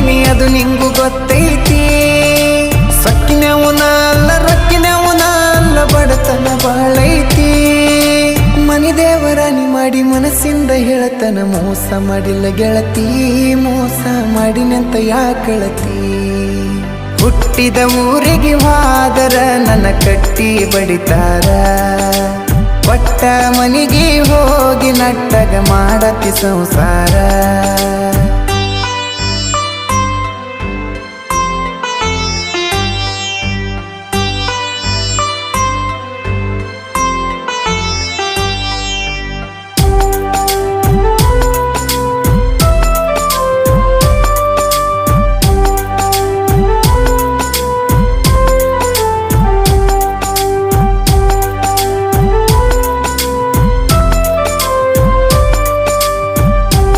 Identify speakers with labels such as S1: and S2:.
S1: ಮಾಡೀನಿ ಅದು ನಿಂಗು ಗೊತ್ತೈತಿ. ಸಕ್ಕಿನವನ ಅಲ್ಲ ರಕ್ಕಿನವನ ಅಲ್ಲ ಬಡತನ ಬಾಳೈತಿ. ಮನಿ ದೇವರಾಣಿ ಮಾಡಿ ಮನಸ್ಸಿಂದ ಹೇಳತನ ಮೋಸ ಮಾಡಿಲ್ಲ ಗೆಳತಿ, ಮೋಸ ಮಾಡಿನಂತ ಯಾಕಳತಿ. ಹುಟ್ಟಿದ ಊರಿಗೆ ಹೋದರ ನನ್ನ ಕಟ್ಟಿ ಬಡಿತಾರ, ಒಟ್ಟ ಮನಿಗೆ ಹೋಗಿ ನಟ್ಟಗ ಮಾಡತಿ ಸಂಸಾರ.